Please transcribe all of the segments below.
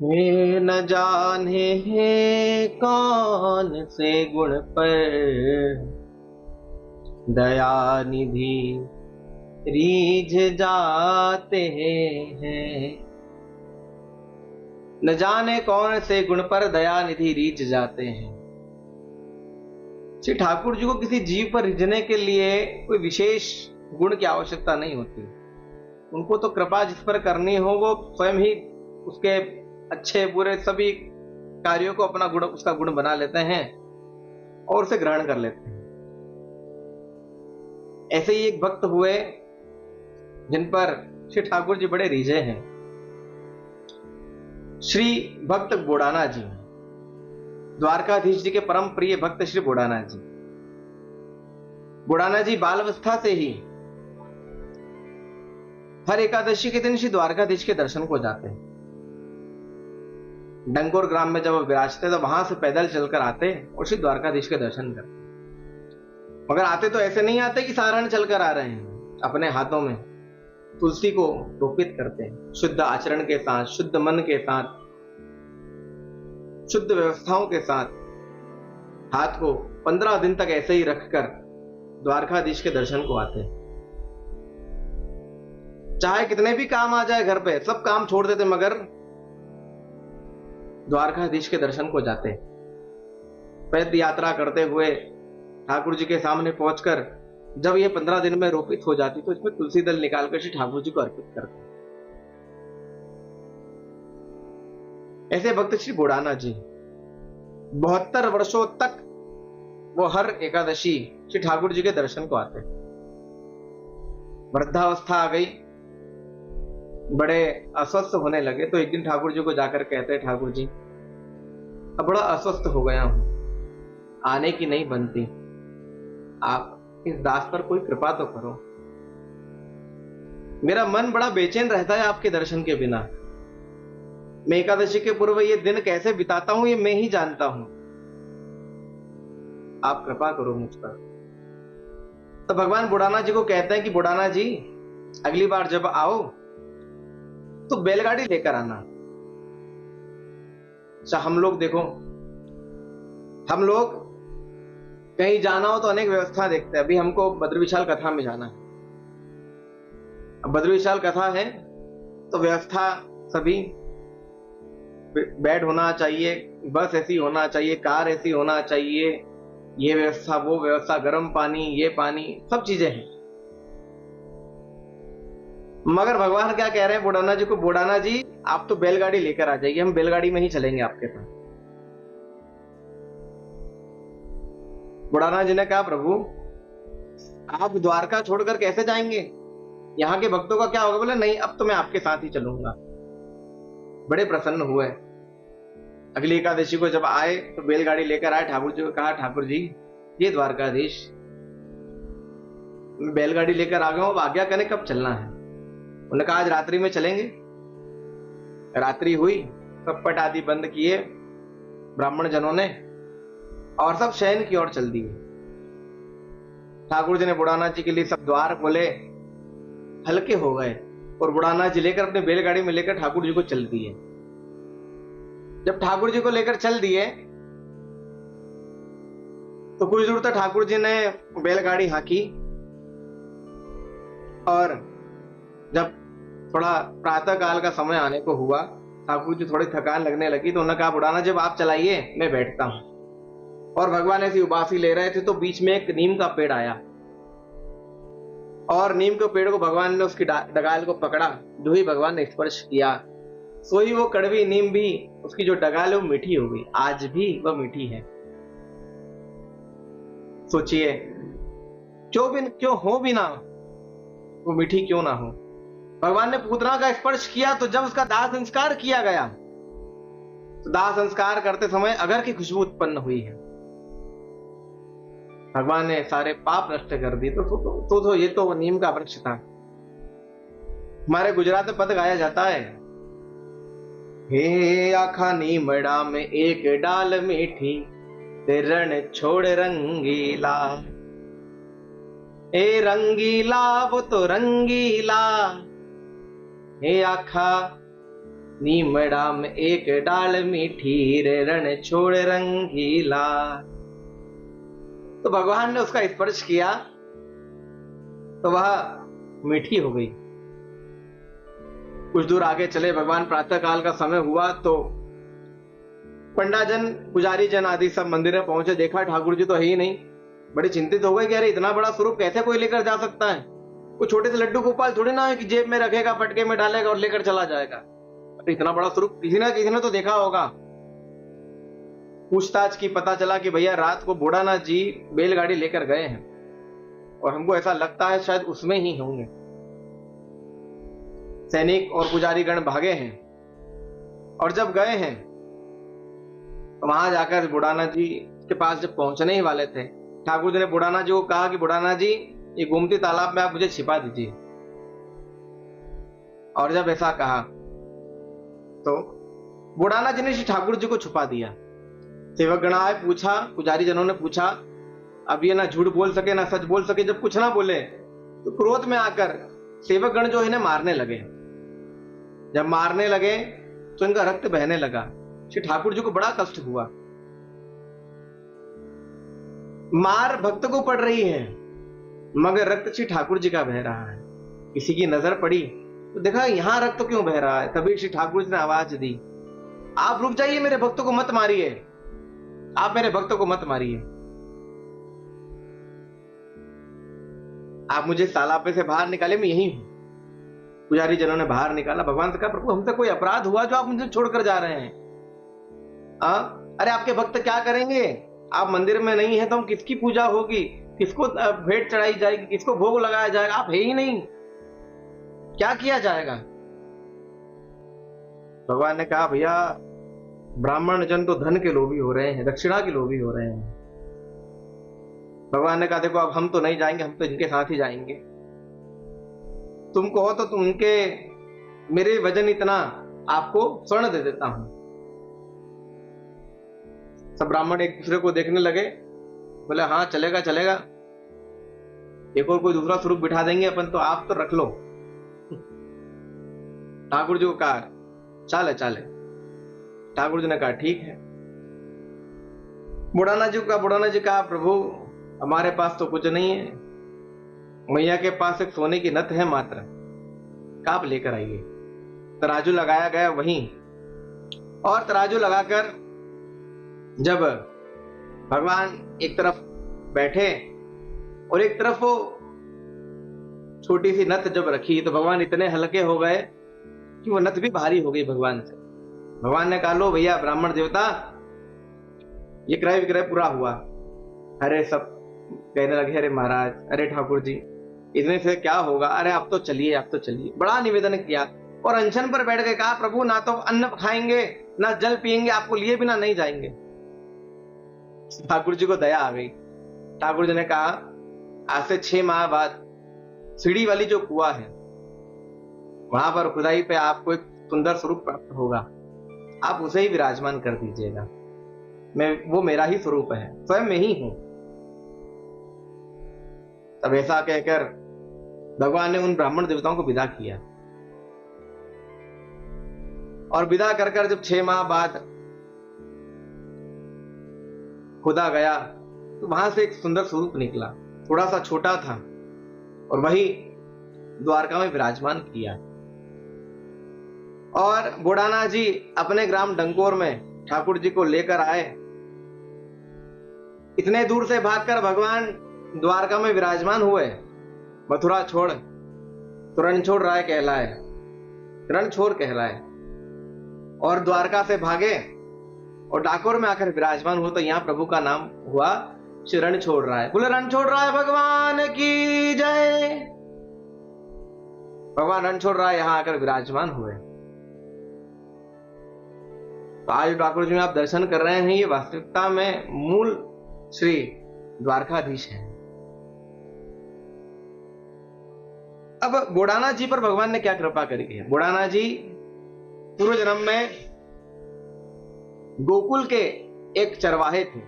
हे न जाने हैं कौन से गुण पर दया निधि रीझ जाते हैं। न जाने कौन से गुण पर दया निधि रीझ जाते हैं। श्री ठाकुर जी को किसी जीव पर रिझने के लिए कोई विशेष गुण की आवश्यकता नहीं होती। उनको तो कृपा जिस पर करनी हो वो स्वयं ही उसके अच्छे बुरे सभी कार्यों को अपना गुण, उसका गुण बना लेते हैं और उसे ग्रहण कर लेते हैं। ऐसे ही एक भक्त हुए जिन पर श्री ठाकुर जी बड़े रीझे हैं। श्री भक्त बोडाना जी, द्वारकाधीश जी के परम प्रिय भक्त श्री बोडाना जी। बोडाना जी बाल अवस्था से ही हर एकादशी के दिन श्री द्वारकाधीश के दर्शन को जाते हैं। डंकोर ग्राम में जब वो विराजते तो वहां से पैदल चलकर आते और श्री द्वारकाधीश के दर्शन करते। मगर आते तो ऐसे नहीं आते कि साधारण चलकर आ रहे हैं। अपने हाथों में तुलसी को रोपित करते हैं, शुद्ध आचरण के साथ, शुद्ध मन के साथ, शुद्ध व्यवस्थाओं के साथ। हाथ को 15 दिन तक ऐसे ही रखकर द्वारकाधीश के दर्शन को आते हैं। चाहे कितने भी काम आ जाए घर पे, सब काम छोड़ देते मगर द्वारकाधीश के दर्शन को जाते। पैद यात्रा करते हुए ठाकुर जी के सामने पहुंचकर जब ये 15 दिन में रोपित हो जाती तो इसमें तुलसी दल निकालकर श्री ठाकुर जी को अर्पित करते। ऐसे भक्त श्री बोडाना जी 72 वर्षों तक वो हर एकादशी श्री ठाकुर जी के दर्शन को आते। वृद्धावस्था आ गई, बड़े अस्वस्थ होने लगे तो एक दिन ठाकुर जी को जाकर कहते, ठाकुर जी अब बड़ा अस्वस्थ हो गया हूं, आने की नहीं बनती, आप इस दास पर कोई कृपा तो करो। मेरा मन बड़ा बेचैन रहता है आपके दर्शन के बिना। मैं एकादशी के पूर्व ये दिन कैसे बिताता हूं ये मैं ही जानता हूं, आप कृपा करो मुझ पर। तो भगवान बोडाना जी को कहते हैं कि बोडाना जी अगली बार जब आओ तो बैलगाड़ी लेकर आना। अच्छा, हम लोग देखो, हम लोग कहीं जाना हो तो अनेक व्यवस्था देखते हैं। अभी हमको बद्र विशाल कथा में जाना है। अब बद्र विशाल कथा है तो व्यवस्था सभी, बेड होना चाहिए, बस ऐसी होना चाहिए, कार ऐसी होना चाहिए, ये व्यवस्था वो व्यवस्था, गर्म पानी, ये पानी, सब चीजें हैं। मगर भगवान क्या कह रहे हैं बोडाना जी को, बोडाना जी आप तो बैलगाड़ी लेकर आ जाइए, हम बैलगाड़ी में ही चलेंगे आपके साथ। बोडाना जी ने कहा, प्रभु आप द्वारका छोड़कर कैसे जाएंगे, यहाँ के भक्तों का क्या होगा। बोले नहीं, अब तो मैं आपके साथ ही चलूंगा। बड़े प्रसन्न हुए। अगली एकादशी को जब आए तो बैलगाड़ी लेकर आए। ठाकुर जी को कहा, ठाकुर जी ये द्वारकाधीश, मैं बैलगाड़ी लेकर आ गया हूं, अब आज्ञा करें कब चलना है। उन्होंने कहा आज रात्रि में चलेंगे। रात्रि हुई, सब पट आदि बंद किए ब्राह्मण जनों ने और सब शयन की ओर चल दिए। ठाकुर जी ने बुढ़ाना जी के लिए सब द्वार खोले, हल्के हो गए और बुढ़ाना जी लेकर अपने बैलगाड़ी में लेकर ठाकुर जी को चल दिए। जब ठाकुर जी को लेकर चल दिए तो कुछ दूर तक ठाकुर जी ने बैलगाड़ी हाकी और जब थोड़ा प्रातः काल का समय आने को हुआ, ठाकुर जी थोड़ी थकान लगने लगी तो उन्होंने कहा, बुढ़ाना जब आप चलाइए मैं बैठता हूं। और भगवान ऐसी उबासी ले रहे थे तो बीच में एक नीम का पेड़ आया और नीम के पेड़ को भगवान ने उसकी डगाल को पकड़ा, जो ही भगवान ने स्पर्श किया सोई वो कड़वी नीम भी, उसकी जो डगाल है वो मीठी हो गई। आज भी वह मीठी है। सोचिए, क्यों हो भी ना वो मीठी क्यों ना हो। भगवान ने पूतना का स्पर्श किया तो जब उसका दाह संस्कार किया गया तो दाह संस्कार करते समय अगर की खुशबू उत्पन्न हुई है। भगवान ने सारे पाप नष्ट कर दिए। तो ये तो नीम का वृक्ष था। हमारे गुजरात में पद गाया जाता है, हे आखा नीमड़ा में एक डाल मीठी, ते रण छोड़ रंगीला, ए रंगीला वो तो रंगीला, हे आखा नीम डाम एक डाल मीठी, रे रण छोड़ रंगीला। तो भगवान ने उसका स्पर्श किया तो वह मीठी हो गई। कुछ दूर आगे चले, भगवान प्रातः काल का समय हुआ तो पंडाजन, पुजारी जन आदि सब मंदिर में पहुंचे, देखा ठाकुर जी तो है ही नहीं। बड़े चिंतित हो गए कि अरे इतना बड़ा स्वरूप कैसे कोई लेकर जा सकता है? कोई छोटे से लड्डू गोपाल थोड़ी ना है कि जेब में रखेगा, पटके में डालेगा और लेकर चला जाएगा। अरे इतना बड़ा स्वरूप किसी ना किसी ने तो देखा होगा। पूछताछ की, पता चला कि भैया रात को बुढ़ानाथ जी बैलगाड़ी लेकर गए हैं और हमको ऐसा लगता है शायद उसमें ही होंगे। सैनिक और पुजारी गण भागे हैं और जब गए हैं तो वहां जाकर बुढ़ानाथ जी के पास जब पहुंचने ही वाले थे, ठाकुर जी ने बुढ़ानाथ जी को कहा कि बुढ़ानाथ जी ये गोमती तालाब में आप मुझे छिपा दीजिए। और जब ऐसा कहा तो बुढ़ानाथ जी ने श्री ठाकुर जी को छुपा दिया। सेवक गण आए, पूछा, पुजारी जनों ने पूछा, अब ये ना झूठ बोल सके ना सच बोल सके। जब कुछ ना बोले तो क्रोध में आकर सेवक गण जो इन्हें मारने लगे। जब मारने लगे तो इनका रक्त बहने लगा। श्री ठाकुर जी को बड़ा कष्ट हुआ। मार भक्त को पड़ रही है मगर रक्त श्री ठाकुर जी का बह रहा है। किसी की नजर पड़ी तो देखा यहां रक्त क्यों बह रहा है। तभी श्री ठाकुर जी ने आवाज दी, आप रुक जाइए, मेरे भक्तों को मत मारिए, आप मेरे भक्तों को मत मारिए। आप मुझे तालाब से बाहर निकाले, मैं यही हूं। पुजारी जनों ने बाहर निकाला। भगवान से कहा, प्रभु हमसे कोई अपराध हुआ जो आप मुझे छोड़कर जा रहे हैं? अरे आपके भक्त क्या करेंगे? आप मंदिर में नहीं है तो हम किसकी पूजा होगी, किसको भेंट चढ़ाई जाएगी, किसको भोग लगाया जाएगा? आप है ही नहीं, क्या किया जाएगा? भगवान ने कहा, भैया ब्राह्मण जन तो धन के लोभी हो रहे हैं, दक्षिणा के लोभी हो रहे हैं। भगवान ने कहा, देखो अब हम तो नहीं जाएंगे, हम तो इनके साथ ही जाएंगे। तुम कहो तो तुम उनके, मेरे वजन इतना, आपको स्वर्ण दे देता हूं। सब ब्राह्मण एक दूसरे को देखने लगे, बोले हाँ चलेगा चलेगा, एक और कोई दूसरा स्वरूप बिठा देंगे अपन तो, आप तो रख लो। ठाकुर जी को कहा चाले चाले। ठाकुर जी ने कहा ठीक है। बुढ़ाना जी का, बुढ़ाना जी कहा, प्रभु हमारे पास तो कुछ नहीं है, मैया के पास एक सोने की नथ है मात्र, आप लेकर आइए। तराजू लगाया गया वहीं, और तराजू लगाकर जब भगवान एक तरफ बैठे और एक तरफ वो छोटी सी नथ जब रखी तो भगवान इतने हल्के हो गए कि वो नथ भी भारी हो गई भगवान से। भगवान ने कहा, लो भैया ब्राह्मण देवता, ये क्रय विक्रय पूरा हुआ। अरे सब कहने लगे, अरे महाराज, अरे ठाकुर जी इतने से क्या होगा, अरे आप तो चलिए, आप तो चलिए। बड़ा निवेदन किया और अनशन पर बैठ गए। कहा, प्रभु ना तो अन्न खाएंगे ना जल पिएंगे, आपको लिए बिना नहीं जाएंगे। ठाकुर जी को दया आ गई। ठाकुर जी ने कहा, आज से 6 माह बाद सीढ़ी वाली जो कुआं है वहां पर खुदाई पे आपको एक सुंदर स्वरूप प्राप्त होगा, आप उसे ही विराजमान कर दीजिएगा। वो मेरा ही स्वरूप है, स्वयं मैं ही हूं। तब ऐसा कहकर भगवान ने उन ब्राह्मण देवताओं को विदा किया। और विदा कर कर जब 6 माह बाद खुदा गया तो वहां से एक सुंदर स्वरूप निकला, थोड़ा सा छोटा था, और वही द्वारका में विराजमान किया। और बुढ़ानाथ जी अपने ग्राम डंकोर में ठाकुर जी को लेकर आए। इतने दूर से भागकर भगवान द्वारका में विराजमान हुए। मथुरा छोड़ तो रणछोड़ राय कहलाए, रणछोड़ कहलाए, और द्वारका से भागे और डाकोर में आकर विराजमान हुआ तो यहां प्रभु का नाम हुआ श्री रणछोड़ राय। बोले रणछोड़ राय भगवान की जय। भगवान रणछोड़ राय यहां आकर विराजमान हुए। तो आज ठाकुर जी में आप दर्शन कर रहे हैं, ये वास्तविकता में मूल श्री द्वारकाधीश है। अब बुढ़ानाथ जी पर भगवान ने क्या कृपा करी है। बुढ़ानाथ जी पूर्व जन्म में गोकुल के एक चरवाहे थे,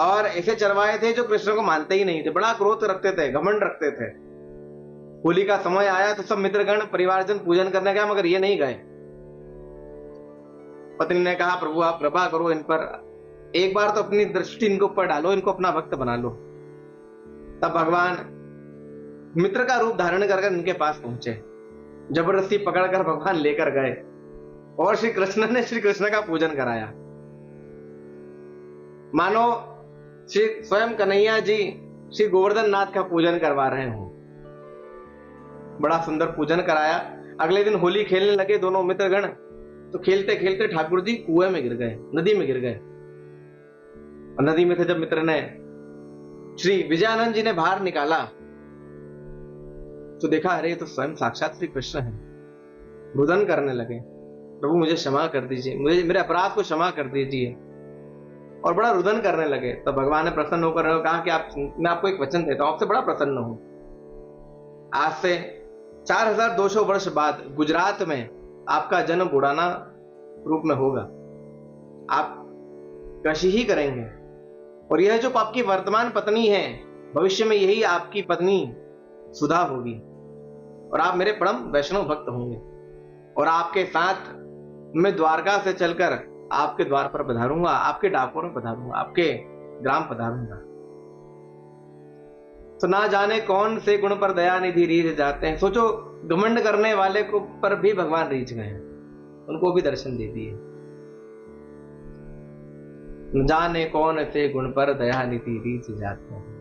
और ऐसे चरवाहे थे जो कृष्ण को मानते ही नहीं थे, बड़ा क्रोध रखते थे, घमंड रखते थे। होली का समय आया तो सब मित्रगण परिवारजन पूजन करने गए, मगर ये नहीं गए। पत्नी ने कहा प्रभु आप कृपा करो इन पर, एक बार तो अपनी दृष्टि इनके ऊपर डालो, इनको अपना भक्त बना लो। तब भगवान मित्र का रूप धारण कर इनके पास पहुंचे, जबरदस्ती पकड़कर भगवान लेकर गए और श्री कृष्ण ने श्री कृष्ण का पूजन कराया। मानो श्री स्वयं कन्हैया जी श्री गोवर्धन नाथ का पूजन करवा रहे हो। बड़ा सुंदर पूजन कराया। अगले दिन होली खेलने लगे दोनों मित्रगण, तो खेलते खेलते ठाकुर जी कुएं में गिर गए, नदी में गिर गए। और नदी में थे जब मित्र ने श्री विजयानंद जी ने बाहर निकाला तो देखा अरे तो स्वयं साक्षात श्री कृष्ण है। रुदन करने लगे, प्रभु मुझे क्षमा कर दीजिए, मुझे मेरे अपराध को क्षमा कर दीजिए, और बड़ा रुदन करने लगे। तो भगवान ने प्रसन्न होकर कहा कि मैं आपको एक वचन देता हूं, आपसे बड़ा प्रसन्न हूं। आज से 4200 वर्ष बाद गुजरात में आपका जन्म बुढ़ाना रूप में होगा, आप कृषि ही करेंगे, और यह जो आपकी वर्तमान पत्नी है भविष्य में यही आपकी पत्नी सुधा होगी, और आप मेरे परम वैष्णव भक्त होंगे, और आपके साथ मैं द्वारका से चलकर आपके द्वार पर पधारूंगा, आपके डाकों में पधारूंगा, आपके ग्राम पधारूंगा। तो ना जाने कौन से गुण पर दया निधि रीझ जाते हैं। सोचो घमंड करने वाले को पर भी भगवान रीझ गए हैं, उनको भी दर्शन दे दिए। न जाने कौन से गुण पर दया निधि रीझ जाते हैं।